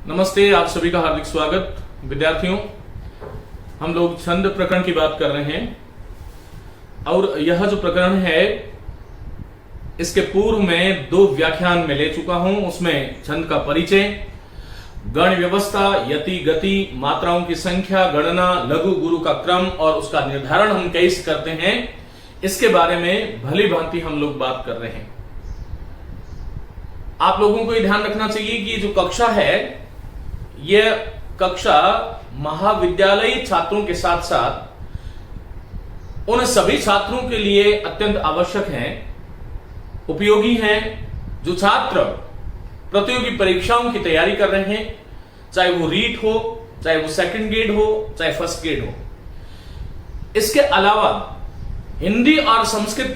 नमस्ते, आप सभी का हार्दिक स्वागत। विद्यार्थियों, हम लोग छंद प्रकरण की बात कर रहे हैं और यह जो प्रकरण है इसके पूर्व में 2 व्याख्यान में ले चुका हूं। उसमें छंद का परिचय, गण व्यवस्था, यति, गति, मात्राओं की संख्या, गणना, लघु गुरु का क्रम और उसका निर्धारण हम कैसे करते हैं, इसके बारे में भली भांति हम लोग बात कर रहे हैं। आप लोगों को ये ध्यान रखना चाहिए कि जो कक्षा है यह कक्षा महाविद्यालयी छात्रों के साथ साथ उन सभी छात्रों के लिए अत्यंत आवश्यक है, उपयोगी है, जो छात्र प्रतियोगी परीक्षाओं की तैयारी कर रहे हैं, चाहे वो रीट हो, चाहे वो सेकंड ग्रेड हो, चाहे फर्स्ट ग्रेड हो। इसके अलावा हिंदी और संस्कृत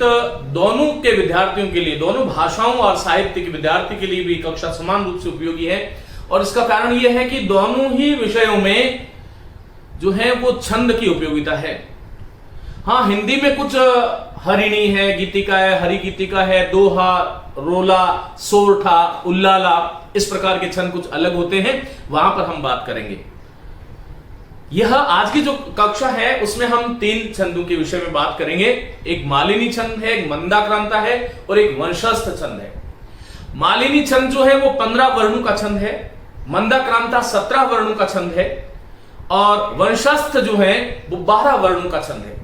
दोनों के विद्यार्थियों के लिए, दोनों भाषाओं और साहित्य के विद्यार्थी के लिए भी कक्षा समान रूप से उपयोगी है। और इसका कारण यह है कि दोनों ही विषयों में जो है वो छंद की उपयोगिता है। हाँ, हिंदी में कुछ हरिणी है, गीतिका है, हरि गीतिका है, दोहा, रोला, सोरठा, उल्लाला, इस प्रकार के छंद कुछ अलग होते हैं, वहां पर हम बात करेंगे। यह आज की जो कक्षा है उसमें हम 3 छंदों के विषय में बात करेंगे। एक मालिनी छंद है, एक मंदाक्रांता है और एक वंशस्थ छंद है। मालिनी छंद जो है वो 15 वर्णों का छंद है, मंदाक्रांता 17 वर्णों का छंद है और वंशस्थ जो है वो 12 वर्णों का छंद है।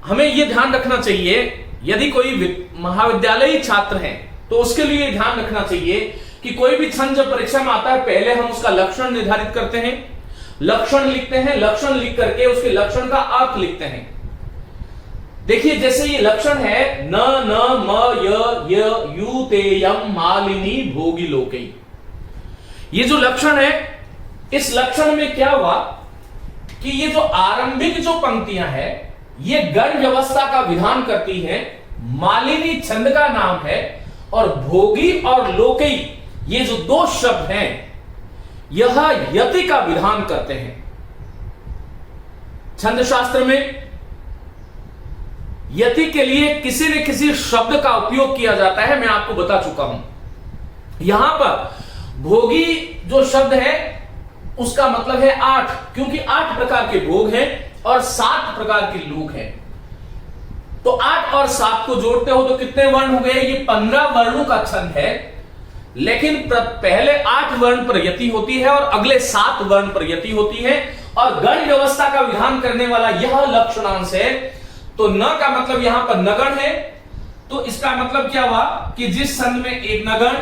हमें यह ध्यान रखना चाहिए, यदि कोई महाविद्यालयी छात्र हैं तो उसके लिए ध्यान रखना चाहिए कि कोई भी छंद जब परीक्षा में आता है, पहले हम उसका लक्षण निर्धारित करते हैं, लक्षण लिखते हैं, लक्षण लिख करके उसके लक्षण का अर्थ लिखते हैं। देखिए, जैसे ये लक्षण है न न म य यू ते यम मालिनी भोगी लोकई, ये जो लक्षण है, इस लक्षण में क्या हुआ कि ये जो आरंभिक जो पंक्तियां हैं ये गण व्यवस्था का विधान करती हैं, मालिनी छंद का नाम है, और भोगी और लोकई ये जो 2 शब्द हैं यह यति का विधान करते हैं। छंद शास्त्र में यति के लिए किसी न किसी शब्द का उपयोग किया जाता है, मैं आपको बता चुका हूं। यहां पर भोगी जो शब्द है उसका मतलब है 8, क्योंकि 8 प्रकार के भोग हैं और 7 प्रकार के लोग हैं। तो 8 और 7 को जोड़ते हो तो कितने वर्ण हो गए? ये 15 वर्णों का छंद है, लेकिन पहले 8 वर्ण पर यति होती है और अगले 7 वर्ण पर यति होती है, और गण व्यवस्था का विधान करने वाला यह लक्षणांश है। तो न का मतलब यहां पर नगण है, तो इसका मतलब क्या हुआ कि जिस छंद में एक नगण,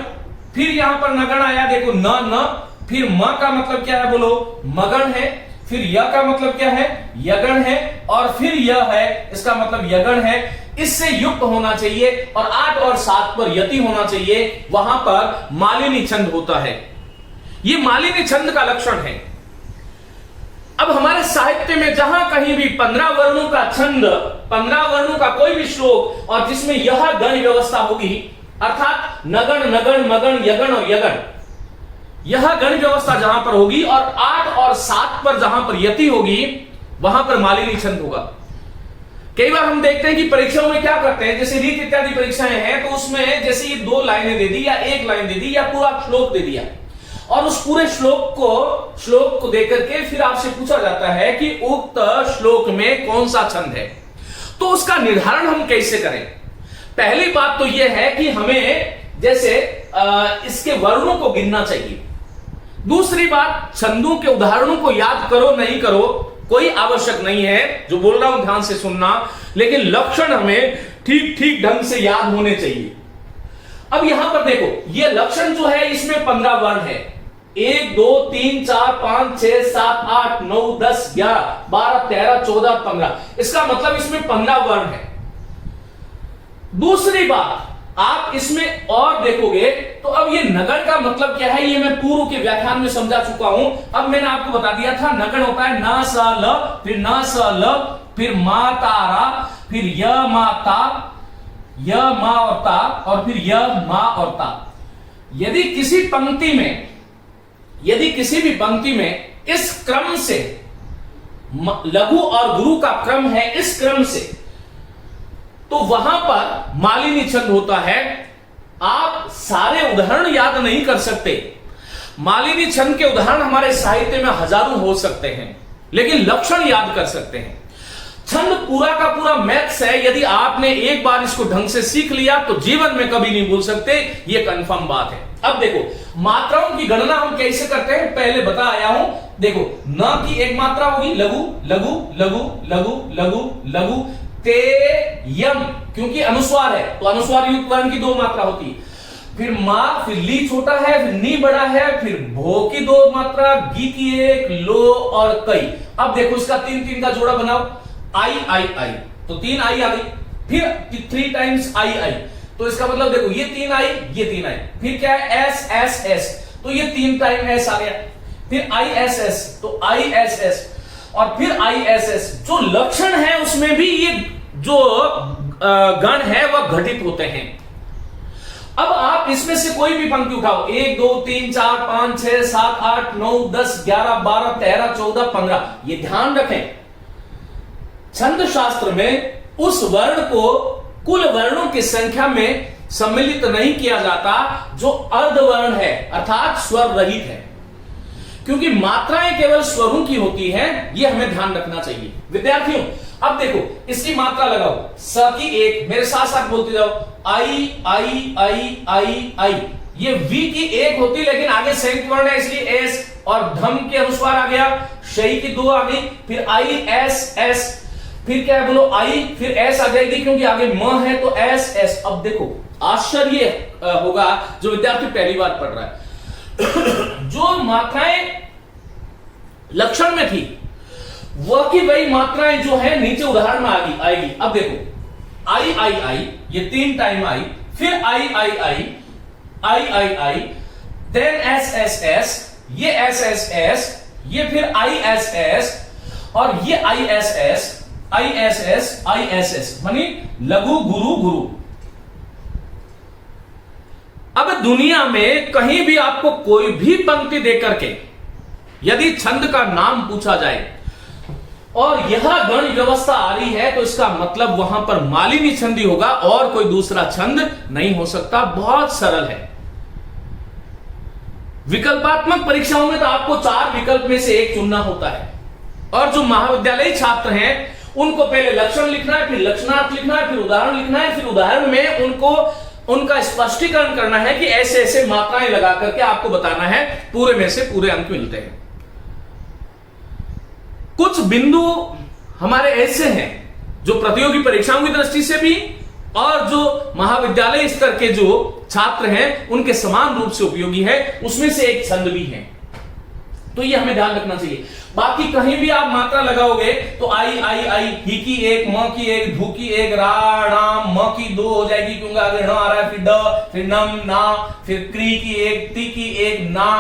फिर यहां पर नगण आया, देखो न, फिर म का मतलब क्या है, बोलो मगण है, फिर य का मतलब क्या है, यगण है, और फिर यह है, इसका मतलब यगण है। इससे युक्त होना चाहिए और 8 और 7 पर यति होना चाहिए, वहां पर मालिनी छंद होता है। यह मालिनी छंद का लक्षण है। अब हमारे साहित्य में जहां कहीं भी 15 वर्णों का छंद, 15 वर्णों का कोई भी श्लोक और जिसमें यह गण व्यवस्था होगी, अर्थात नगण, नगण, मगण, यगण और यगण, यह गण व्यवस्था जहां पर होगी और 8 और 7 पर जहां पर यति होगी, वहां पर मालिनी छंद होगा। कई बार हम देखते हैं कि परीक्षाओं में क्या करते हैं, जैसे रीट इत्यादि परीक्षाएं हैं, तो उसमें जैसे ये 2 लाइनें दे दी या 1 लाइन दे दी या पूरा श्लोक दे दिया, और उस पूरे श्लोक को देकर के फिर आपसे पूछा जाता है कि उक्त श्लोक में कौन सा छंद है। तो उसका निर्धारण हम कैसे करें? पहली बात तो यह है कि हमें जैसे इसके वर्णों को गिनना चाहिए। दूसरी बात, छंदों के उदाहरणों को याद करो नहीं करो कोई आवश्यक नहीं है, जो बोल रहा हूं ध्यान से सुनना, लेकिन लक्षण हमें ठीक ढंग से याद होने चाहिए। अब यहां पर देखो, यह लक्षण जो है इसमें 15 वर्ण है, 1 2 3 4 5 6 7 8 9 10 11 12 13 14 15, इसका मतलब इसमें 15 वर्ण है। दूसरी बात, आप इसमें और देखोगे तो अब ये नगण का मतलब क्या है, ये मैं पूर्व के व्याख्यान में समझा चुका हूं। अब मैंने आपको बता दिया था, नगण होता है न स ल, फिर न स ल, फिर मा तारा, फिर य माता, य मा और ता, और फिर य मा और ता। यदि किसी भी पंक्ति में इस क्रम से, लघु और गुरु का क्रम है इस क्रम से, तो वहां पर मालिनी छंद होता है। आप सारे उदाहरण याद नहीं कर सकते, मालिनी छंद के उदाहरण हमारे साहित्य में हजारों हो सकते हैं, लेकिन लक्षण याद कर सकते हैं। छंद पूरा का पूरा मैथ्स है। यदि आपने एक बार इसको ढंग से सीख लिया तो जीवन में कभी नहीं भूल सकते, ये कंफर्म बात है। अब देखो मात्राओं की गणना हम कैसे करते हैं, पहले बता आया हूं। देखो न की एक मात्रा होगी लघु लघु लघु लघु लघु लघु ते यम, क्योंकि अनुस्वार है तो अनुस्वार युक्त वर्ण की 2 मात्रा होती है। फिर मां, फिर ली छोटा है, फिर नी बड़ा है, फिर भो की 2 मात्रा, गी की 1, लो और कई। अब देखो इसका 3-3 का जोड़ा बनाओ, आई आई आई, तो 3 आई आ गई। फिर 3 टाइम्स आई आई, तो इसका मतलब देखो ये 3 आई, ये 3 आई। फिर क्या है एस एस एस, तो ये 3 टाइम एस आ गया। फिर आई एस एस, तो आई एस एस, और फिर आई एस एस। जो लक्षण है उसमें भी ये जो गण है वह घटित होते हैं। अब आप इसमें से कोई भी पंक्ति उठाओ, 1 2 3 4 5 6 7 8 9 10 11 12 13 14 15, ये ध्यान रखें छंद शास्त्र में उस वर्ण को कुल वर्णों की संख्या में सम्मिलित नहीं किया जाता जो अर्धवर्ण है, अर्थात स्वर रहित है, क्योंकि मात्राएं केवल स्वरों की होती हैं। यह हमें ध्यान रखना चाहिए विद्यार्थियों। अब देखो इसकी मात्रा लगाओ, स की 1, मेरे साथ साथ बोलते जाओ, आई आई आई आई आई। ये वी की 1 होती, लेकिन आगे संयुक्त वर्ण है इसलिए एस, और धम के अनुस्वार आ गया, शई की 2 आ गई, फिर आई एस एस, फिर क्या है बोलो आई, फिर एस आ जाएगी क्योंकि आगे म है तो एस एस। अब देखो आश्चर्य होगा जो विद्यार्थी पहली बार पढ़ रहा है, जो मात्राएं लक्षण में थी वह की वही मात्राएं जो है नीचे उदाहरण में आएगी। अब देखो आई आई आई, ये 3 टाइम आई, फिर आई आई आई आई आई आई, देन एस एस एस, ये एस एस एस, ये फिर आई एस एस, और ये आई एस एस, आई एस एस, आई एस एस, मानी लघु गुरु गुरु। अब दुनिया में कहीं भी आपको कोई भी पंक्ति देकर के यदि छंद का नाम पूछा जाए और यह गण व्यवस्था आ रही है तो इसका मतलब वहां पर मालिनी छंद ही होगा और कोई दूसरा छंद नहीं हो सकता। बहुत सरल है। विकल्पात्मक परीक्षाओं में तो आपको 4 विकल्प में से एक चुनना होता है, और जो महाविद्यालयी छात्र हैं उनको पहले लक्षण लिखना है, फिर लक्षणार्थ लिखना है, फिर उदाहरण लिखना है, फिर उदाहरण में उनका स्पष्टीकरण करना है कि ऐसे ऐसे मात्राएं लगा करके आपको बताना है, पूरे में से पूरे अंक मिलते हैं। कुछ बिंदु हमारे ऐसे हैं जो प्रतियोगी परीक्षाओं की दृष्टि से भी और जो महाविद्यालय स्तर के जो छात्र हैं उनके समान रूप से उपयोगी है, उसमें से एक छंद भी है, तो ये हमें ध्यान रखना चाहिए। बाकी कहीं भी आप मात्रा लगाओगे तो आई आई आई, ही की 1, म की 1, धू की 1, रा राम, म की 2 हो जाएगी क्योंकि आगे न आ रहा है, फिर ड, फिर नम ना, फिर क्री की 1, ती की 1, ना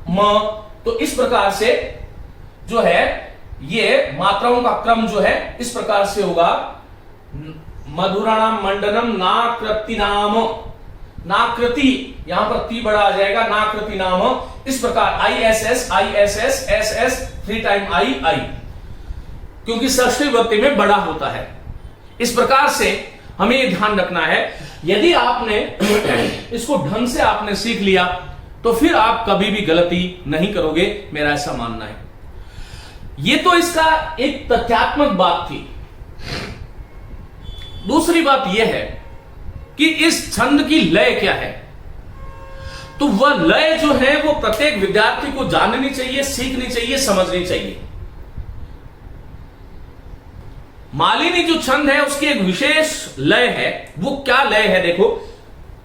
म। तो इस प्रकार से जो है ये मात्राओं का क्रम जो है इस प्रकार से होगा। मधुराणाम मंडनम नाकृति नाम, नाकृति यहां पर ती बड़ा आ जाएगा, नाकृति नाम। इस प्रकार आई एस एस, आई एस एस, एस एस, 3 टाइम आई आई, क्योंकि षष्ठी विभक्ति में बड़ा होता है। इस प्रकार से हमें यह ध्यान रखना है। यदि आपने इसको ढंग से आपने सीख लिया तो फिर आप कभी भी गलती नहीं करोगे, मेरा ऐसा मानना है। यह तो इसका एक तथ्यात्मक बात थी। दूसरी बात यह है कि इस छंद की लय क्या है, तो वह लय जो है वो प्रत्येक विद्यार्थी को जाननी चाहिए, सीखनी चाहिए, समझनी चाहिए। मालिनी जो छंद है उसकी एक विशेष लय है। वो क्या लय है देखो,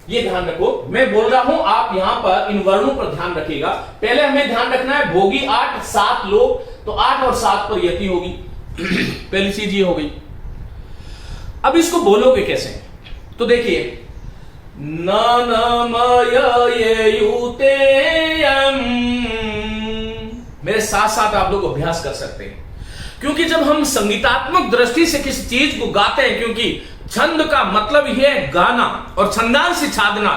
ये ध्यान रखो, मैं बोल रहा हूं, आप यहां पर इन वर्णों पर ध्यान रखिएगा। पहले हमें ध्यान रखना है भोगी 8 7 लोग, तो 8 और 7 पर यति होगी। पहली चीज ये हो गई। अब इसको बोलोगे कैसे, तो देखिए न न म य यु ते यम, मेरे साथ साथ आप लोग अभ्यास कर सकते हैं, क्योंकि जब हम संगीतात्मक दृष्टि से किसी चीज को गाते हैं, क्योंकि छंद का मतलब ही है गाना और छंदांसी छादना,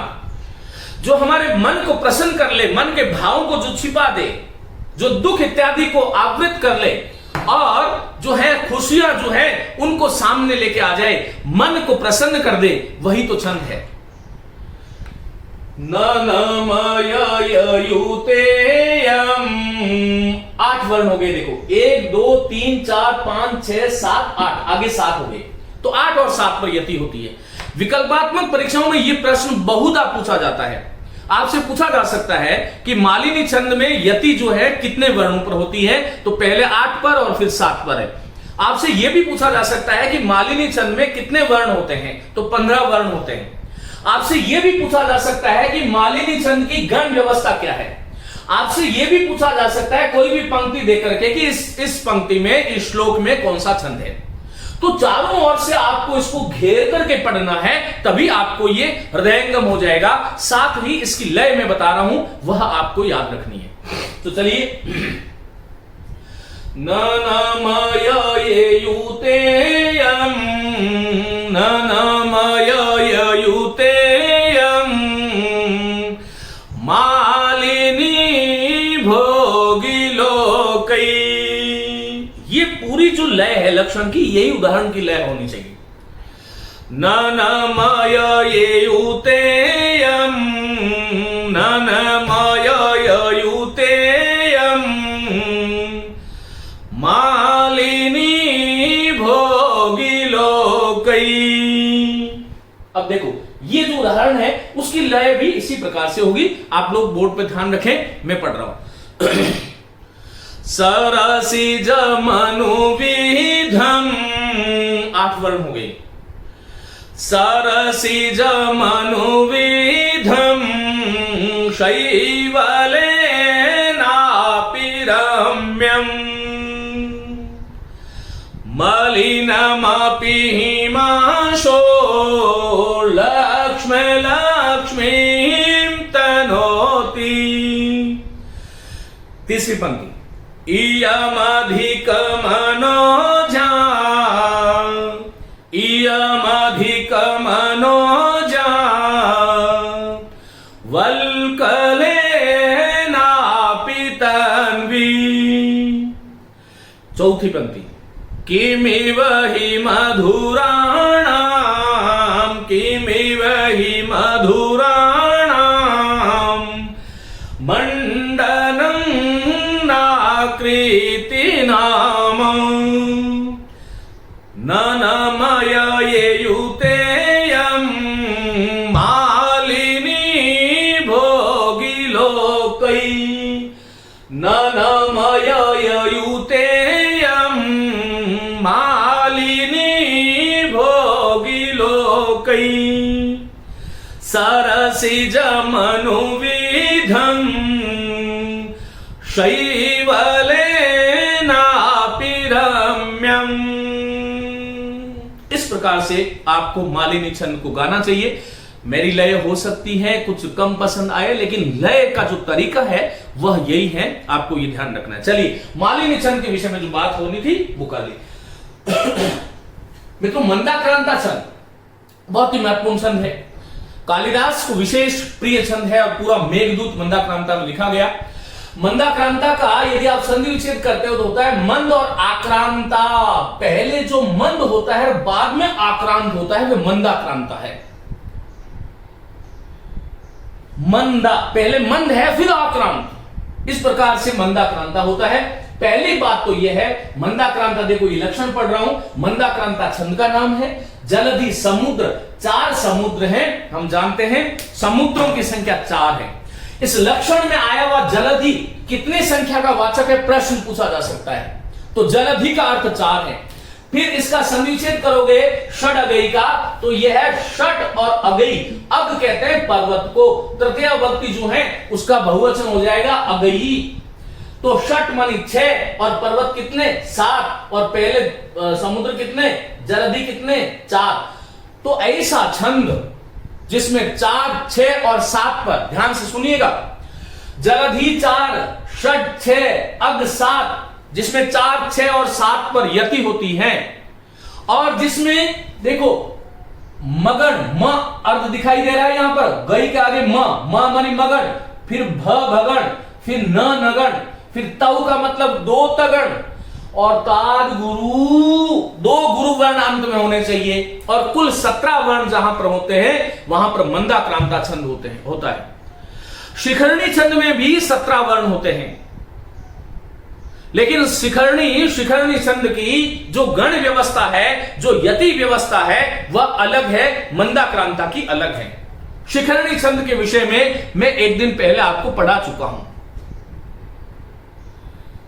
जो हमारे मन को प्रसन्न कर ले, मन के भावों को जो छिपा दे, जो दुख इत्यादि को आवृत कर ले, और जो है खुशियां जो है उनको सामने लेके आ जाए, मन को प्रसन्न कर दे, वही तो छंद है। न न म य यु ते वर्ण हो गए। देखो 1 2 3 4 5 6 7 8, आगे 7 हो गए, तो 8 और 7 पर यति होती है। विकल्पात्मक परीक्षाओं में यह प्रश्न बहुधा पूछा जाता है। आपसे पूछा जा सकता है कि मालिनी छंद में यति जो है कितने वर्णों पर होती है, तो पहले 8 पर और फिर 7 पर है। आपसे यह भी पूछा जा सकता है कि मालिनी छंद में कितने वर्ण होते हैं, तो 15 वर्ण होते हैं। आपसे यह भी पूछा जा सकता है कि मालिनी छंद की गण व्यवस्था क्या है। आपसे यह भी पूछा जा सकता है कोई भी पंक्ति देकर के कि इस पंक्ति में, इस श्लोक में कौन सा छंद है। तो चारों ओर से आपको इसको घेर करके पढ़ना है, तभी आपको ये हृदयंगम हो जाएगा। साथ ही इसकी लय मैं बता रहा हूं, वह आपको याद रखनी है। तो चलिए, न युतेयम, न युतेयम, मालिनी भोगी लोकै। ये पूरी जो लय है लक्षण की, यही उदाहरण की लय होनी चाहिए। न युतेयम, न युतेयम, मालिनी भोगी लोकै। अब देखो ये जो उदाहरण है उसकी लय भी इसी प्रकार से होगी। आप लोग बोर्ड पे ध्यान रखें, मैं पढ़ रहा हूं। सरसिज मनुविधम, 8 वर्ण हो गए। सरसिज मनुविधम, शैवलेनापि रम्यम, मलिनमपि हिमांशो लक्ष्मी लक्ष्मीं तनोति। तीसरी पंक्ति, इयमधिकमनोजा, इयमधिकमनोजा, वल्कलेनापि तन्वी। चौथी पंक्ति, किमिव हि मधुराणां, किमिव हि मधुराणां, मंडनं नाकृति नाम, ननमययुतेयं, मालिनी भोगी लोकै। ननमययुतेयं, मालिनी भोगी लोकै। सरसिज मनुविधं, शैवलेनापि रम्यम। इस प्रकार से आपको मालिनी छंद को गाना चाहिए। मेरी लय हो सकती है कुछ कम पसंद आए, लेकिन लय का जो तरीका है वह यही है, आपको ये ध्यान रखना है। चलिए, मालिनी छंद के विषय में जो बात होनी थी वो कर ली। मित्रों, मंदाक्रांता छंद बहुत ही महत्वपूर्ण छंद है। कालिदास को विशेष प्रिय छंद है और पूरा मेघदूत मंदाक्रांता में लिखा गया। मंदाक्रांता का यदि आप संधि विच्छेद करते हो तो होता है मंद और आक्रांता। पहले जो मंद होता है बाद में आक्रांत होता है, वह मंदाक्रांता है। मंदा, पहले मंद है फिर आक्रांत, इस प्रकार से मंदाक्रांता होता है। पहली बात तो यह है, मंदाक्रांता, देखो ये लक्षण पढ़ रहा हूं, मंदाक्रांता छंद का नाम है। जलधि समुद्र, 4 समुद्र हैं, हम जानते हैं समुद्रों की संख्या 4 है। इस लक्षण में आया हुआ जलधि कितने संख्या का वाचक है, प्रश्न पूछा जा सकता है। तो जलधि का अर्थ 4 है। फिर इसका संधिविच्छेद करोगे षड अगई का, तो यह है षट और अगई। अग कहते हैं पर्वत को, तृतीय व्यक्ति जो है उसका बहुवचन हो जाएगा अगई। तो षट मानी 6 और पर्वत कितने 7, और पहले समुद्र कितने, जलधि कितने 4। तो ऐसा छंद जिसमें 4, 6 और 7 पर, ध्यान से सुनिएगा, जलधि 4, षट 6, अग 7, जिसमें 4, 6 और 7 पर यति होती है, और जिसमें देखो मगन, म अर्ध दिखाई दे रहा है यहां पर, गई के आगे म मानी मगन, फिर भ भगण, फिर न नगण, फिर तव का मतलब 2 तगण, और ताद गुरु, 2 गुरु वर्ण अंत में होने चाहिए। और कुल 17 वर्ण जहां पर होते हैं वहां पर मंदाक्रांता छंद होता है। शिखरणी छंद में भी 17 वर्ण होते हैं। लेकिन शिखरणी छंद की जो गण व्यवस्था है, जो यति व्यवस्था है, वह अलग है, मंदाक्रांता की अलग है। शिखरणी छंद के विषय में मैं एक दिन पहले आपको पढ़ा चुका हूं।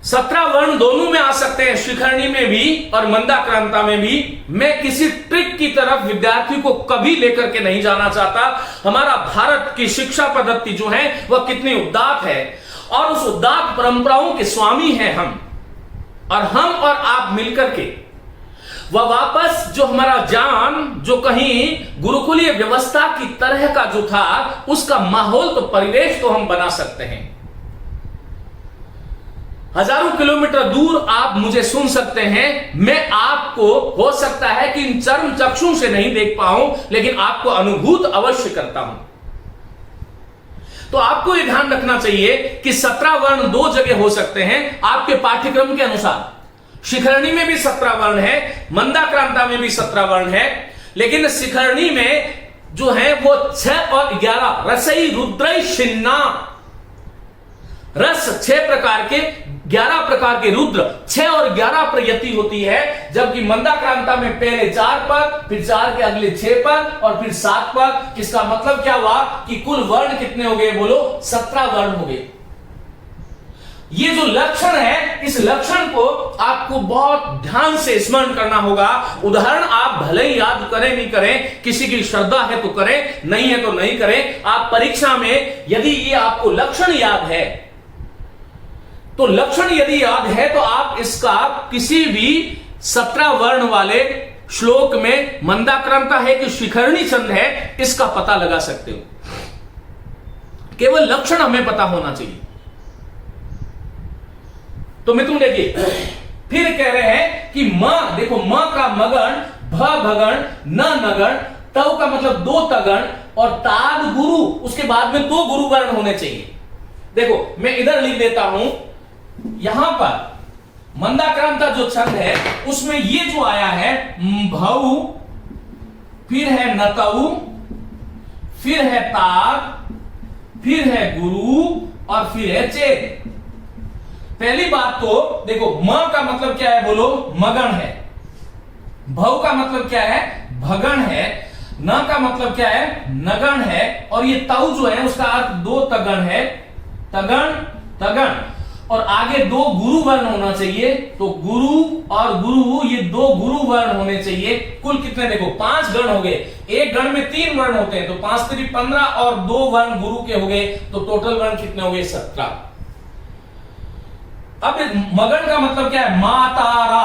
17 वर्ण दोनों में आ सकते हैं, शिखरणी में भी और मंदाक्रांता में भी। मैं किसी ट्रिक की तरफ विद्यार्थी को कभी लेकर के नहीं जाना चाहता। हमारा भारत की शिक्षा पद्धति जो है वह कितनी उदात्त है, और उस उदात्त परंपराओं के स्वामी हैं हम और आप मिलकर के वह वापस जो हमारा ज्ञान, जो कहीं गुरुकुलीय व्यवस्था की तरह का जो था, उसका माहौल तो परिवेश तो हम बना सकते हैं। हजारों किलोमीटर दूर आप मुझे सुन सकते हैं, मैं आपको हो सकता है कि इन चर्म चक्षु से नहीं देख पाऊं, लेकिन आपको अनुभूत अवश्य करता हूं। तो आपको यह ध्यान रखना चाहिए कि 17 वर्ण 2 जगह हो सकते हैं आपके पाठ्यक्रम के अनुसार। शिखरणी में भी 17 वर्ण है, मंदाक्रांता में भी 17 वर्ण है, लेकिन शिखरणी में जो है वो 6 और 11 रसई रुद्रई शिन्ना, रस 6 प्रकार के, 11 प्रकार के रुद्र, 6 और 11 पर यति होती है, जबकि मंदाक्रांता में पहले 4 पद, फिर 4 के अगले 6 पद और फिर 7 पद। इसका मतलब क्या हुआ कि कुल वर्ण कितने हो गए, बोलो 17 वर्ण हो गए। ये जो लक्षण है, इस लक्षण को आपको बहुत ध्यान से स्मरण करना होगा। उदाहरण आप भले ही याद करें नहीं करें, किसी की श्रद्धा है तो करें, नहीं है तो नहीं करें। आप परीक्षा में यदि ये आपको लक्षण याद है, तो लक्षण यदि याद है तो आप इसका किसी भी 17 वर्ण वाले श्लोक में मंदाक्रांता है कि शिखरणी छंद है, इसका पता लगा सकते हो। केवल लक्षण हमें पता होना चाहिए। तो मित्रों देखिए, फिर कह रहे हैं कि म, देखो म का मगण, भ भगण, न नगण, तव का मतलब 2 तगण और ताद गुरु, उसके बाद में 2 गुरु वर्ण होने चाहिए। देखो मैं इधर लिख देता हूं, यहां पर मंदाक्रांता जो छंद है उसमें ये जो आया है भऊ, फिर है नतऊ, फिर है ताद, फिर है गुरु और फिर है चेत। पहली बात तो देखो, म का मतलब क्या है, बोलो मगन है। भव का मतलब क्या है, भगन है। न का मतलब क्या है, नगण है। और ये तऊ जो है उसका अर्थ 2 तगण है, तगण तगण, और आगे 2 गुरु वर्ण होना चाहिए। तो गुरु और गुरु, ये 2 गुरु वर्ण होने चाहिए। कुल कितने, देखो 5 गण हो गए। एक गण में 3 वर्ण होते हैं, तो 5 3 15 और 2 वर्ण गुरु के हो गए, तो टोटल वर्ण कितने हो गए, 17। अब मगन का मतलब क्या है, मातारा,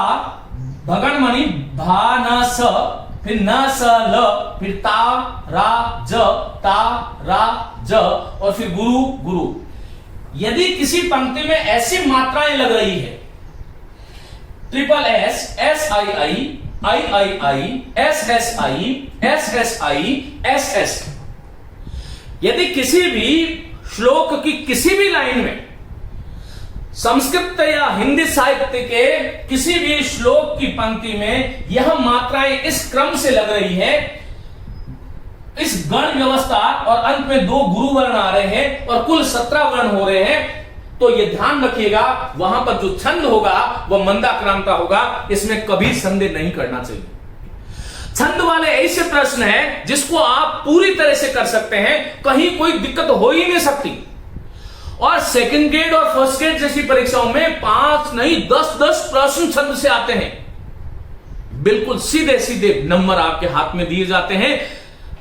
भगन मणि भा न स, फिर न स ल, फिर ता रा ज, ता रा ज, और फिर गुरु गुरु। यदि किसी पंक्ति में ऐसी मात्राएं लग रही है, ट्रिपल एस, एस आई आई, एस एस आई, एस एस, यदि किसी भी श्लोक की किसी भी लाइन में, संस्कृत या हिंदी साहित्य के किसी भी श्लोक की पंक्ति में यह मात्राएं इस क्रम से लग रही है, इस गण व्यवस्था, और अंत में 2 गुरु वर्ण आ रहे हैं और कुल 17 वर्ण हो रहे हैं, तो यह ध्यान रखिएगा वहां पर जो छंद होगा वह मंदाक्रांता होगा। इसमें कभी संदेह नहीं करना चाहिए। छंद वाले ऐसे प्रश्न हैं जिसको आप पूरी तरह से कर सकते हैं, कहीं कोई दिक्कत हो ही नहीं सकती। और सेकंड ग्रेड और फर्स्ट ग्रेड जैसी परीक्षाओं में 5 नहीं 10 प्रश्न छंद से आते हैं। बिल्कुल सीधे सीधे नंबर आपके हाथ में दिए जाते हैं।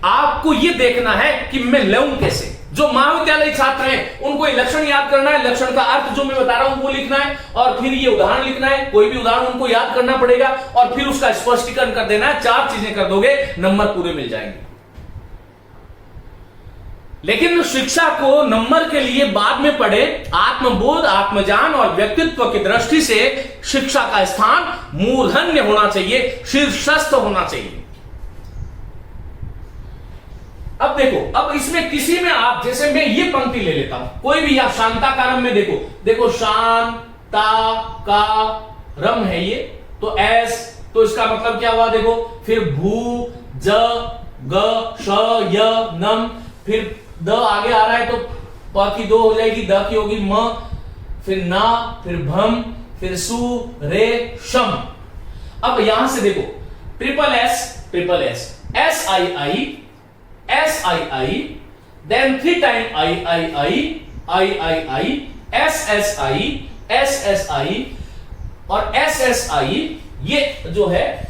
आपको यह देखना है कि मैं लूं कैसे। जो महाविद्यालय छात्र हैं उनको लक्षण याद करना है, लक्षण का अर्थ जो मैं बता रहा हूं वो लिखना है, और फिर ये उदाहरण लिखना है। कोई भी उदाहरण उनको याद करना पड़ेगा और फिर उसका स्पष्टीकरण कर देना है। 4 चीजें कर दोगे, नंबर पूरे मिल जाएंगे। लेकिन शिक्षा को नंबर के लिए बाद में पढ़े, आत्मबोध, आत्मज्ञान और व्यक्तित्व की दृष्टि से शिक्षा का स्थान मूर्धन्य होना चाहिए, शीर्षस्थ होना चाहिए। अब देखो, अब इसमें किसी में आप, जैसे मैं ये पंक्ति ले लेता हूं, कोई भी आप शांताकारम में देखो शांताकारम है ये, तो एस, तो इसका मतलब क्या हुआ, देखो फिर भू ज ग श य नम, फिर द आगे आ रहा है तो प की 2 हो जाएगी, द की होगी म, फिर ना, फिर भम, फिर सु रे शम। अब यहां से देखो triple S S I I, then 3 time I S I और एस आई, ये जो है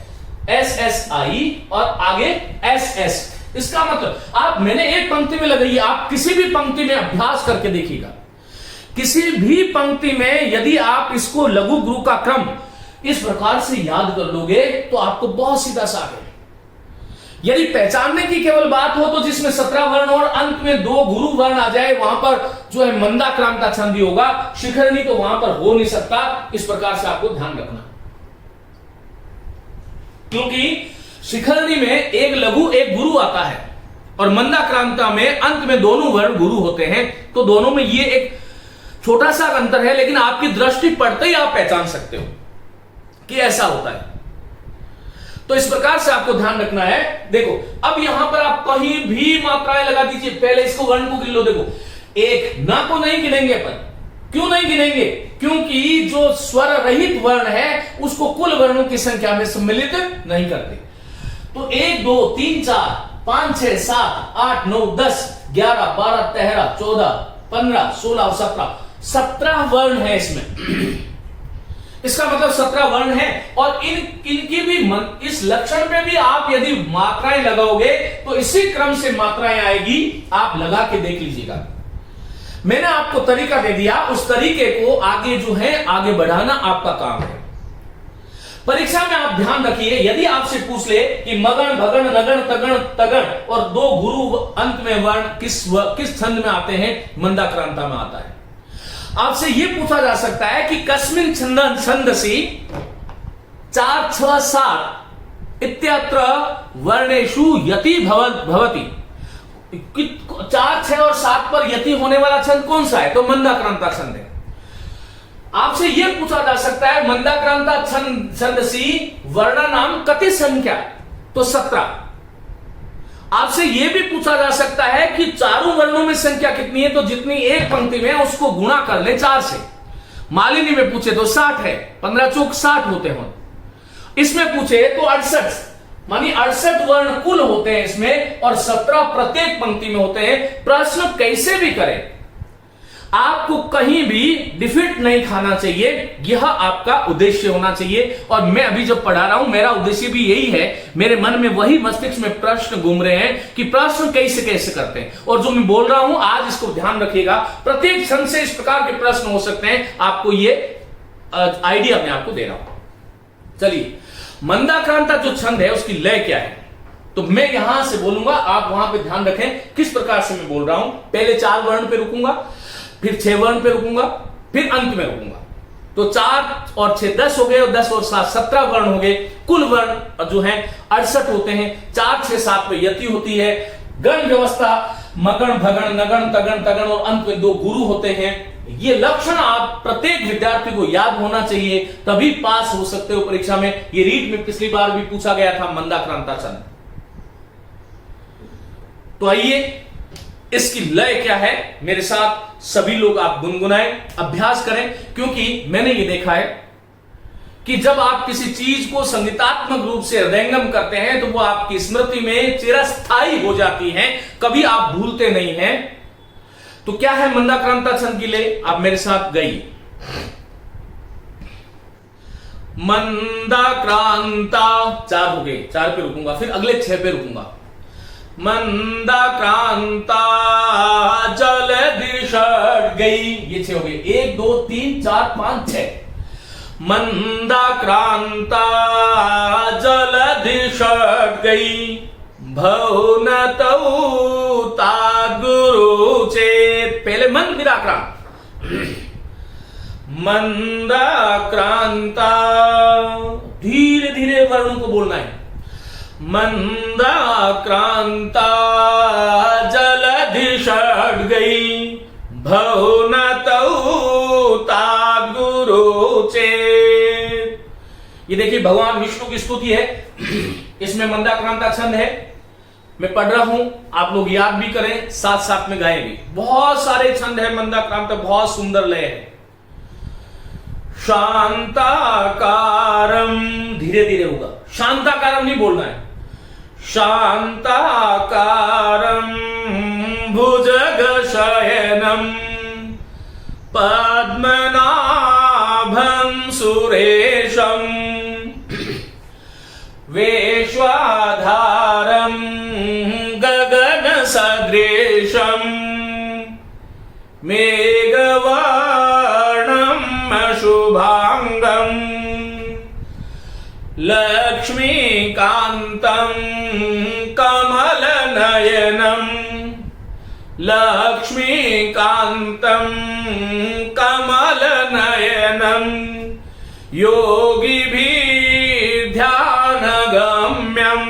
एस आई और आगे एस। इसका मतलब आप, मैंने एक पंक्ति में लगाई, आप किसी भी पंक्ति में अभ्यास करके देखिएगा, किसी भी पंक्ति में यदि आप इसको लघु गुरु का क्रम इस प्रकार से याद कर लोगे तो आपको बहुत सीधा साफ है। यदि पहचानने की केवल बात हो तो जिसमें 17 वर्ण और अंत में 2 गुरु वर्ण आ जाए वहां पर जो है मंदाक्रांता छंद होगा, शिखरणी तो वहां पर हो नहीं सकता। इस प्रकार से आपको ध्यान रखना, क्योंकि शिखरणी में एक लघु एक गुरु आता है और मंदाक्रांता में अंत में दोनों वर्ण गुरु होते हैं। तो दोनों में ये एक छोटा सा अंतर है, लेकिन आपकी दृष्टि पड़ते ही आप पहचान सकते हो कि ऐसा होता है। तो इस प्रकार से आपको ध्यान रखना है। देखो अब यहां पर आप कहीं भी मात्राएं लगा दीजिए, पहले इसको वर्ण को गिन लो। देखो एक ना को नहीं गिनेंगे अपन, क्यों नहीं गिनेंगे? क्योंकि जो स्वर रहित वर्ण है उसको कुल वर्णों की संख्या में सम्मिलित नहीं करते। तो 1 2 3 4 5 6 7 8 9 10 11 12 13 14 15 16 और 17 वर्ण है इसमें। इसका मतलब 17 वर्ण है और इनकी भी इस लक्षण में भी आप यदि मात्राएं लगाओगे तो इसी क्रम से मात्राएं आएगी। आप लगा के देख लीजिएगा। मैंने आपको तरीका दे दिया, उस तरीके को आगे जो है आगे बढ़ाना आपका काम है। परीक्षा में आप ध्यान रखिए, यदि आपसे पूछ ले कि मगण भगण नगण तगण तगण और 2 गुरु अंत में वर्ण किस छंद में आते हैं, मंदाक्रांता में आता है। आपसे यह पूछा जा सकता है कि कस्मिन छंदसि 4 6 7 इत्यत्र वर्णेषु यति भवति। 4 6 और 7 पर यति होने वाला छंद कौन सा है? तो मंदाक्रांता छंद है। आपसे यह पूछा जा सकता है मंदाक्रांता छंदसि वर्णानाम कति संख्या, तो 17। आपसे यह भी पूछा जा सकता है कि चारों वर्णों में संख्या कितनी है, तो जितनी एक पंक्ति में उसको गुणा कर ले 4 से। मालिनी में पूछे तो 60 है, 15 चौक 60 होते हैं। इसमें पूछे तो 68, मानी 68 वर्ण कुल होते हैं इसमें और 17 प्रत्येक पंक्ति में होते हैं। प्रश्न कैसे भी करें, आपको कहीं भी डिफीट नहीं खाना चाहिए, यह आपका उद्देश्य होना चाहिए। और मैं अभी जब पढ़ा रहा हूं मेरा उद्देश्य भी यही है, मेरे मन में वही मस्तिष्क में प्रश्न घूम रहे हैं कि प्रश्न कैसे कैसे करते हैं। और जो मैं बोल रहा हूं आज इसको ध्यान रखिएगा, प्रत्येक छंद से इस प्रकार के प्रश्न हो सकते हैं। आपको ये आइडिया मैं आपको दे रहा हूं। चलिए, मंदाक्रांता जो छंद है उसकी लय क्या है, तो मैं यहां से बोलूंगा, आप वहां पे ध्यान रखें किस प्रकार से मैं बोल रहा हूं। पहले 4 वर्ण पे रुकूंगा, फिर 6 वर्ण पे रुकूंगा, फिर अंत में रुकूंगा। तो 4 और 6 10 हो गए और 10 और 7 17 वर्ण हो गए। कुल वर्ण जो हैं 68 होते हैं। 4 6 7 पे यति होती है। गण व्यवस्था मगण भगण नगण तगण तगण और अंत में 2 गुरु होते हैं। ये लक्षण आप प्रत्येक विद्यार्थी को याद होना चाहिए, तभी पास हो सकते हो परीक्षा में। ये रीट में पिछली बार भी पूछा गया था मंदाक्रांता छंद। तो आइए इसकी लय क्या है, मेरे साथ सभी लोग आप गुनगुनाएं, अभ्यास करें। क्योंकि मैंने ये देखा है कि जब आप किसी चीज को संगीतात्मक रूप से हृदयंगम करते हैं तो वो आपकी स्मृति में चिरस्थायी हो जाती है, कभी आप भूलते नहीं हैं। तो क्या है मंदाक्रांता छंद की लय, आप मेरे साथ गाइए। मंदाक्रांता 4 हो गए, 4 पे रुकूंगा, फिर अगले 6 पे रुकूंगा। मंदाक्रांता जलधि षट् गई, ये 6 हो गए। 1 2 3 4 5 6। मंदाक्रांता जलधि षट् गई, भवनतौ ताद्गुरु चेत। पहले मंद फिर आक्रांत। मंदाक्रांता, धीरे धीरे वर्णों को बोलना है। मंदाक्रांता जलधि षट् गई, भवनतौ ताद्गुरु चेत। ये देखिए भगवान विष्णु की स्तुति है, इसमें मंदाक्रांता छंद है। मैं पढ़ रहा हूं, आप लोग याद भी करें, साथ साथ में गाएं भी। बहुत सारे छंद है मंदाक्रांता, बहुत सुंदर लय है। शांताकारम, धीरे धीरे होगा, शांताकारम नहीं बोलना है, शांताकारम भुजगशयनम पद्मनाभं सुरेशम वेश्वाधारं गगन सदृशम मेघवर्णं शुभांगं लक्ष्मीकान्तं कमलनयनं लक्ष्मीकान्तं कमलनयनं योगिभिः ध्यानगम्यं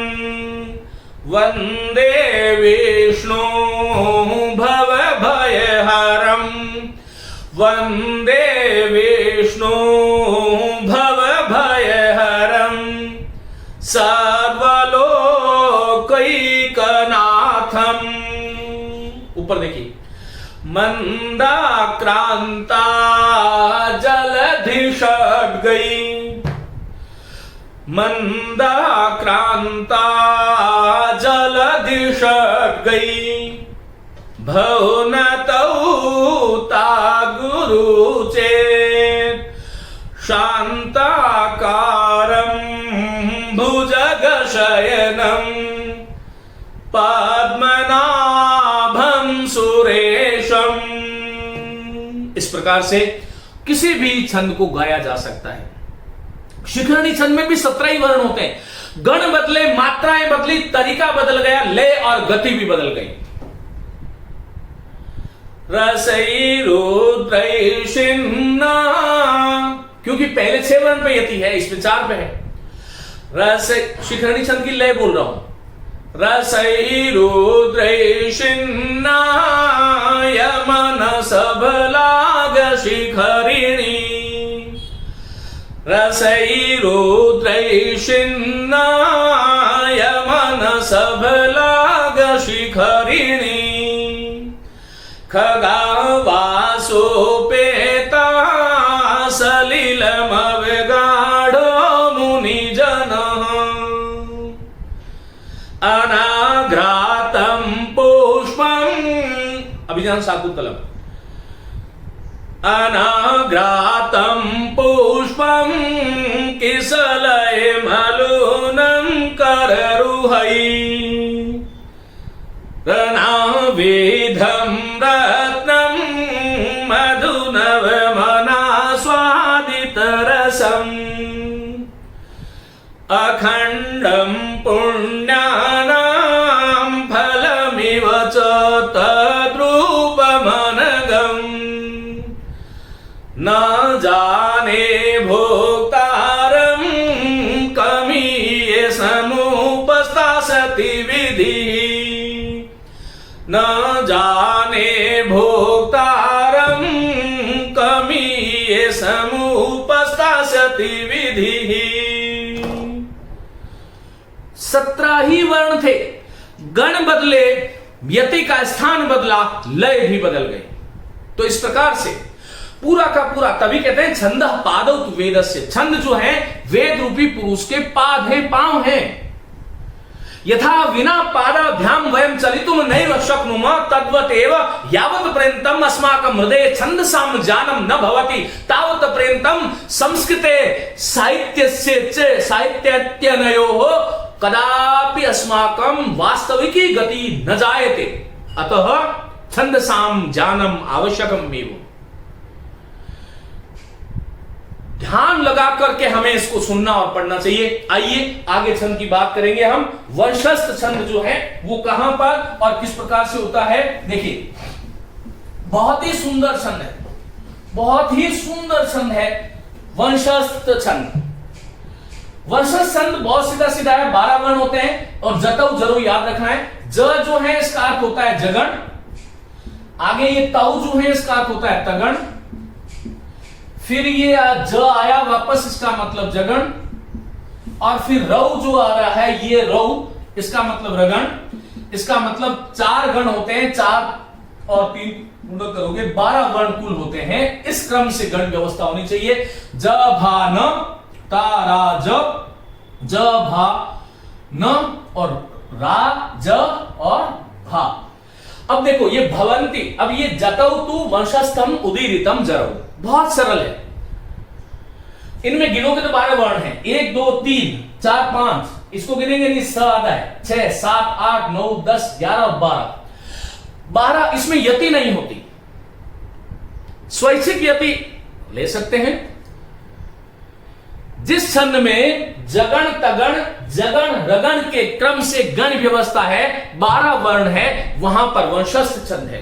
वन्दे विष्णु भवभयहरं वन्दे विष्णु भवभयहरं सर्वलोकैकनाथं। ऊपर देखिए, मंदाक्रांता जलधि षड्गई, मंदाक्रांता जलधि षड्गई भवनतौ ता गुरुचेत् शांताकारं भुजगशयनं पद्मनाभं सुरेशम। इस प्रकार से किसी भी छंद को गाया जा सकता है। शिखरणी छंद में भी 17 ही वर्ण होते हैं। गण बदले, मात्राएं बदली, तरीका बदल गया, लय और गति भी बदल गई। रसैरुद्रैषिन्ना, क्योंकि पहले 6 वर्ण पे यति है, इसमें 4 पे है। रस, शिखरणी छंद की लय बोल रहा हूं। रसैरुद्रैषिन्ना यमन सबलाग शिखरिणी, रसैरुद्रैषिन्ना यमन सबलाग शिखरिणी खगावासोपेता सलिलमवगाढो मुनिजनः अनाघ्रातं पुष्पम्, अभिजान शाकुंतलम, अनाघ्रातं पुष्पं किसलयमलूनं कररुहै रणाविधं रत्नं मधुनवमनास्वादितरसम् अखण्डं पुण्यानां फलमिव च तद्रूपमनघम् न जाने भोक्तारं कमीये समुपस्थासति विधिः न जाने भोक्तारं कमीये समुपस्थासति विधिः। 17 ही वर्ण थे, गण बदले, यति का स्थान बदला, लय भी बदल गए। तो इस प्रकार से पूरा का पूरा, तभी कहते हैं छंद पादौ तु वेदस्य। छंद जो है वेद रूपी पुरुष के पाद है, पांव है। यथा विना पादाभ्याम वयम चलितुम नैव शक्नुमः तद्वतेव यावत् पर्यन्तम अस्माकं हृदये छन्दसां ज्ञानं न भवति तावत् पर्यन्तं संस्कृते साहित्यत्यनयोः कदापि अस्माकं वास्तविकी गति न जायते। अतः छन्दसां ज्ञानम् आवश्यकम् एव। ध्यान लगा करके हमें इसको सुनना और पढ़ना चाहिए। आइए आगे छंद की बात करेंगे हम। वंशस्थ छंद जो है वो कहां पर और किस प्रकार से होता है, देखिए बहुत ही सुंदर छंद है, बहुत ही सुंदर छंद है वंशस्थ छंद। वंशस्थ छंद बहुत सीधा सीधा है, 12 वर्ण होते हैं और जतौ जरूर याद रखना है। ज जो है इसका अर्थ होता है जगण, आगे ये तौ जो है इसका अर्थ होता है तगण, फिर ये ज आया वापस, इसका मतलब जगण, और फिर रौ जो आ रहा है ये रौ, इसका मतलब रगण। इसका मतलब 4 गण होते हैं, 4 और 3 गुणक करोगे 12 वर्ण कुल होते हैं। इस क्रम से गण व्यवस्था होनी चाहिए। ज भा न, ता रा ज भा न और रा ज और भा। अब देखो ये भवंती, अब ये जतौ तु वंशस्थम उदीरितम जरौ, बहुत सरल है। इनमें गिनोगे तो 12 वर्ण हैं, 1 2 3 4 5, इसको गिनेंगे नहीं, स आता है 6 7 8 9 10 11 और 12। इसमें यति नहीं होती, स्वैच्छिक यति ले सकते हैं। जिस छंद में जगण तगण जगण रगण के क्रम से गण व्यवस्था है, 12 वर्ण है, वहां पर वंशस्थ छंद है।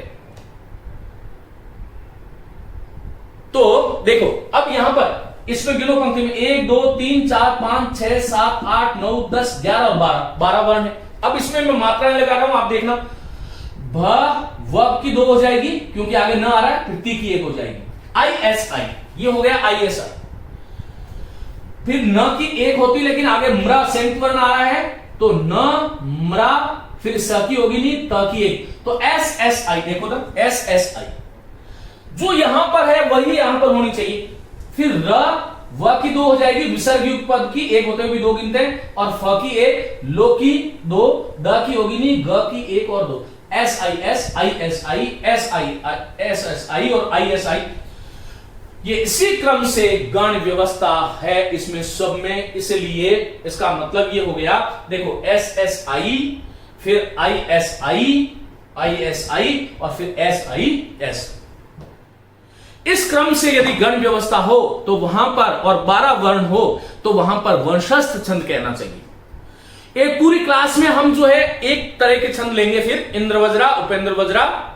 तो देखो अब यहां पर इसमें गिनो पंक्ति में 1 2 3 4 5 6 7 8 9 10 11 और 12 वर्ण है। अब इसमें मैं मात्राएं लगा रहा हूं, आप देखना। भ व की 2 हो जाएगी क्योंकि आगे न आ रहा है, फिर ती की 1 हो जाएगी। ISI ये हो गया ISI। फिर न की 1 होती लेकिन आगे म्रा संयुक्त वर्ण आ रहा है, तो न म्रा, फिर स की होगी नहीं, त की 1, तो SSI। देखो तो SSI जो यहां पर है वही यहां पर होनी चाहिए। फिर र व की 2 हो जाएगी, विसर्ग युक्त पद की 1 होते हुए भी 2 गिनते हैं, और फ की 1, लो की 2, द की होगी नहीं, ग की 1 और 2, SIS ISI SSI और ISI। ये इसी क्रम से गण व्यवस्था है इसमें सब में, इसलिए इसका मतलब ये हो गया, देखो SSI, फिर ISI और फिर SIS। इस क्रम से यदि गण व्यवस्था हो तो वहां पर, और 12 वर्ण हो तो वहां पर वंशस्थ छंद कहना चाहिए। एक पूरी क्लास में हम जो है एक तरह के छंद लेंगे, फिर इंद्रवज्रा, उपेंद्र वज्रा,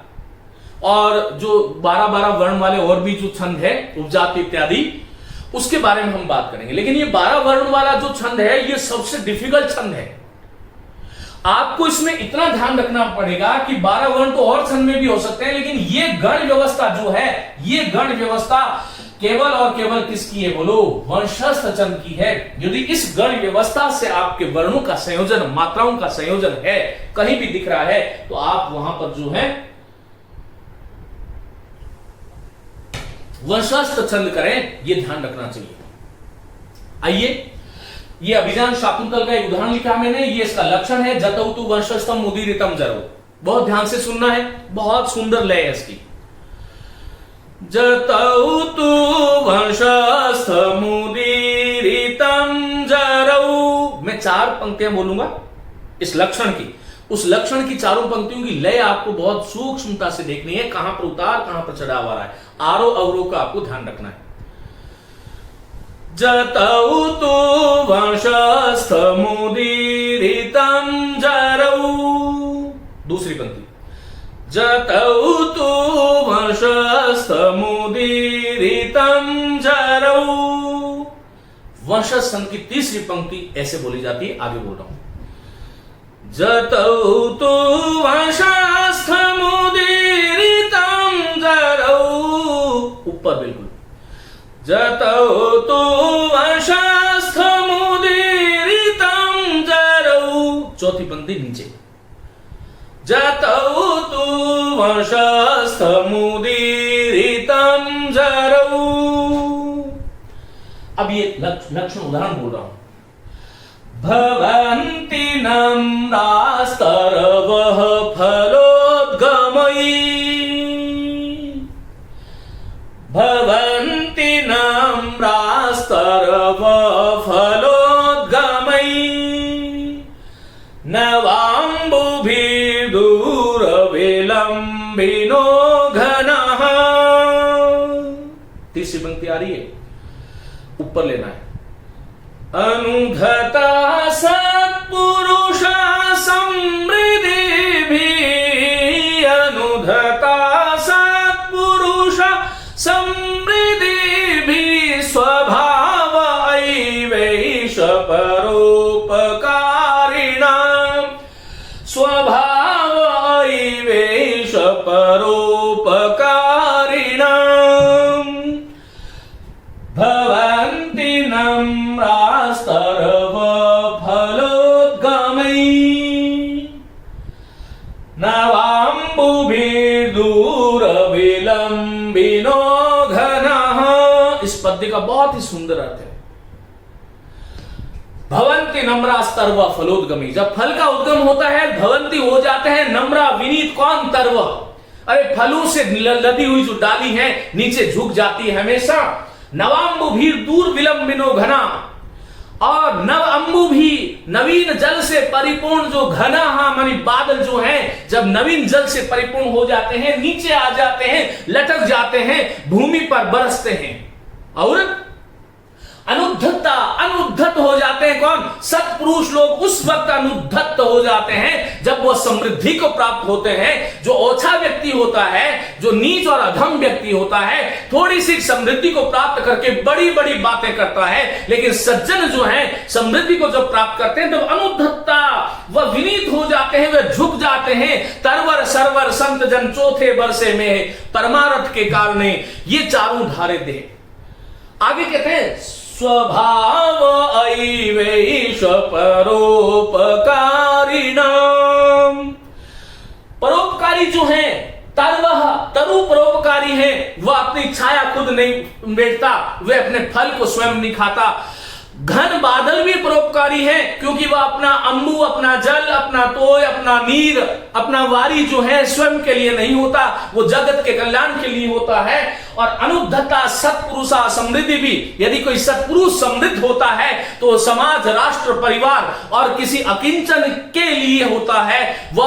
और जो 12 वर्ण वाले और भी जो छंद है, उपजाति इत्यादि, उसके बारे में हम बात करेंगे। लेकिन ये 12 वर्ण वाला जो छंद है, ये सबसे डिफिकल्ट छंद है। आपको इसमें इतना ध्यान रखना पड़ेगा कि 12 वर्ण तो और छंद में भी हो सकते हैं, लेकिन ये गण व्यवस्था जो है, ये गण व्यवस्था केवल और केवल किसकी है बोलो? वंशस्थ छंद की है। यदि इस गण व्यवस्था से आपके वर्णों का संयोजन, मात्राओं का संयोजन है, कहीं भी दिख रहा है, तो आप वहां पर जो है वंशस्थ छंद करें, यह ध्यान रखना चाहिए। आइए, ये अभिजान शाकुंतल का एक उदाहरण लिखा मैंने, ये इसका लक्षण है, जतौ तु वंशस्थम उदीरितम जरौ। बहुत ध्यान से सुनना है, बहुत सुंदर लय है इसकी। जतौ तु वंशस्थम उदीरितम जरौ। मैं 4 पंक्तियां बोलूंगा इस लक्षण की, उस लक्षण की चारों पंक्तियों की लय आपको बहुत सूक्ष्मता से देखनी है, कहां पर उतार कहां पर चढ़ाव आ रहा है, आरोह अवरोह का आपको ध्यान रखना है। जतौ तु वंशस्थम उदीरितम जरौ। दूसरी पंक्ति, जतौ तु वंशस्थम उदीरितम जरौ। वंशस्थ की तीसरी पंक्ति ऐसे बोली जाती है, आगे बोल रहा हूं। जतौ तु वंशस्थम उदीरितम जरौ। ऊपर बिल्कुल, जतौ तु वंशस्थम उदीरितम जरौ। चौथी पंक्ति नीचे, जतौ तु वंशस्थम उदीरितम जरौ। अब ये लक्षण उदाहरण बोल रहा हूं। भवन्ति नम्रास्तरवः फलोद्गमयी। भवन्ति नम्रास्तरवः फलोद्गमयी। नवाम्बुभिर्दूरविलम्बिनो घनः। तीसरी पंक्ति आ रही है, ऊपर लेना है। अनुघता सत्पुरुषा समृद्धिभिः। अनुघता सत्पुरुषा समृद्धिभिः। स्वभाव ऐवैष परोपकारिणाम्। स्वभाव ऐवैष परोपकारिणाम्। भवन्ति नम्रास्तरवः फलोद्गमयी। नवाम्बुभिर्दूरविलम्बिनो इस पद्य का बहुत ही सुंदर अर्थ है। भवंती नम्रा स्तर्व फलोद्गमी, जब फल का उद्गम होता है भवंती हो जाते हैं नम्रा विनीत। कौन? तर्व, अरे फलों से लदी हुई जो डाली है नीचे झुक जाती है हमेशा। नवाम्बु भी दूर विलंबिनो घना, और नव अंबु भी नवीन जल से परिपूर्ण जो घना, मानी बादल जो है जब नवीन जल से परिपूर्ण हो जाते हैं, नीचे आ जाते हैं, लटक जाते हैं, भूमि पर बरसते हैं और अनुद्धता अनुद्धत हो जाते हैं। कौन? सत्पुरुष लोग उस वक्त अनुद्धत हो जाते हैं जब वो समृद्धि को प्राप्त होते हैं। जो ओछा व्यक्ति होता है, जो नीच और अधम व्यक्ति होता है, थोड़ी सी समृद्धि को प्राप्त करके बड़ी बड़ी बातें करता है, लेकिन सज्जन जो है समृद्धि को जब प्राप्त करते हैं तब अनुद्धता, वह विनीत हो जाते हैं, वह झुक जाते हैं। तरवर सरवर संत जन चौथे बरसे में परमारथ के कारण ये चारों धारे दे। आगे कहते हैं स्वभाव ऐवैष परोपकारिणाम, परोपकारी जो है तरु परोपकारी है, वह अपनी छाया खुद नहीं बैठता, वह अपने फल को स्वयं नहीं खाता। घन बादल भी परोपकारी है, क्योंकि वह अपना अंबु, अपना जल, अपना तोय, अपना नीर, अपना वारी जो है स्वयं के लिए नहीं होता, वो जगत के कल्याण के लिए होता है। और अनुद्धता सत्पुरुषा समृद्धि भी, यदि कोई सत्पुरुष समृद्ध होता है तो समाज, राष्ट्र, परिवार और किसी अकिंचन के लिए होता है। वह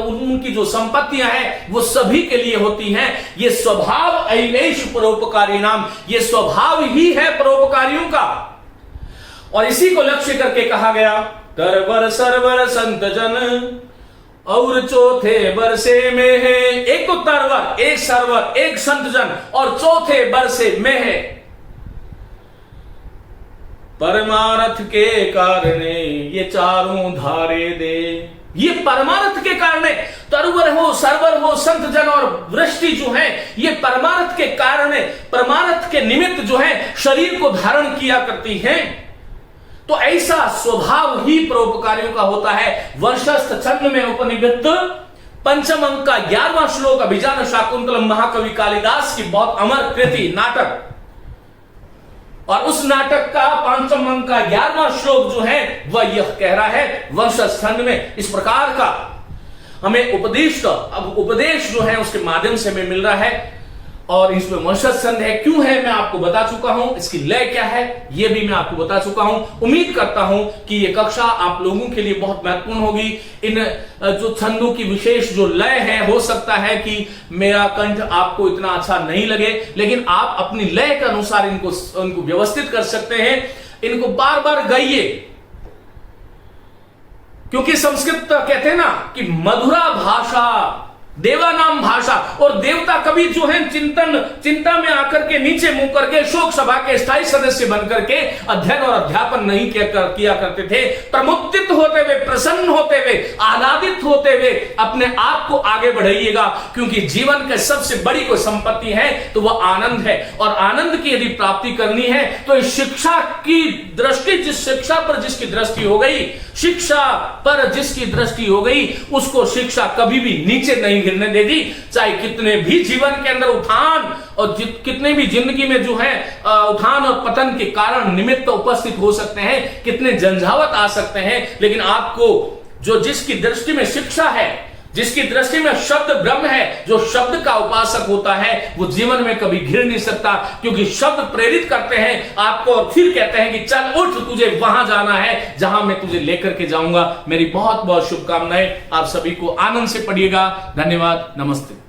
उनकी जो संपत्तियां हैं वो सभी के लिए होती हैं। ये स्वभाव ऐवैष परोपकारी नाम, ये स्वभाव ही है परोपकारियों का। और इसी को लक्ष्य करके कहा गया तरवर सरवर संत जन और चौथे बरसे में है। एक तो तरवर, एक सरवर, एक संत जन और चौथे बरसे में है। परमारथ के कारण ये चारों धारे दे, ये परमारथ के कारण, तरवर हो, सरवर हो, संत जन और वृष्टि जो है ये परमारथ के कारण, परमारथ के निमित्त जो है शरीर को धारण किया करती हैं। तो ऐसा स्वभाव ही परोपकारियों का होता है। वर्षस्थ छंद में उपनिषद पंचम अंक का 11वां श्लोक, अभिजान शाकुंतलम महाकवि कालिदास की बहुत अमर कृति नाटक, और उस नाटक का पंचम अंक का 11वां श्लोक जो है वह यह कह रहा है वर्षस्थ छंद में इस प्रकार का हमें उपदेश जो है उसके माध्यम से हमें मिल रहा है। और इसमें वर्षस्थ छंद है क्यों है मैं आपको बता चुका हूं, इसकी लय क्या है यह भी मैं आपको बता चुका हूं। उम्मीद करता हूं कि यह कक्षा आप लोगों के लिए बहुत महत्वपूर्ण होगी। इन जो छंदों की विशेष जो लय है, हो सकता है कि मेरा कंठ आपको इतना अच्छा नहीं लगे, लेकिन आप अपनी लय के अनुसार इनको व्यवस्थित कर सकते हैं। इनको बार बार गाइए, क्योंकि संस्कृत कहते हैं ना कि मधुरा भाषा देवा नाम भाषा, और देवता कभी जो है चिंता में आकर के नीचे मुंह करके शोक सभा के स्थायी सदस्य बनकर के अध्ययन और अध्यापन नहीं किया करते थे। प्रमुदित होते हुए, प्रसन्न होते हुए, आह्लादित होते हुए अपने आप को आगे बढ़ाइएगा, क्योंकि जीवन के सबसे बड़ी कोई संपत्ति है तो वह आनंद है। और आनंद की यदि प्राप्ति करनी है तो इस शिक्षा की दृष्टि, जिस शिक्षा पर जिसकी दृष्टि हो गई, शिक्षा पर जिसकी दृष्टि हो गई, उसको शिक्षा कभी भी नीचे नहीं गिरने देगी। चाहे कितने भी जीवन के अंदर उठान और कितने भी जिंदगी में जो है उठान और पतन के कारण निमित्त उपस्थित हो सकते हैं, कितने झंझावत आ सकते हैं, लेकिन आपको जो जिसकी दृष्टि में शिक्षा है, जिसकी दृष्टि में शब्द ब्रह्म है, जो शब्द का उपासक होता है, वो जीवन में कभी घिर नहीं सकता, क्योंकि शब्द प्रेरित करते हैं आपको और फिर कहते हैं कि चल उठ, तुझे वहां जाना है जहां मैं तुझे लेकर के जाऊंगा। मेरी बहुत बहुत शुभकामनाएं। आप सभी को आनंद से पढ़िएगा। धन्यवाद। नमस्ते।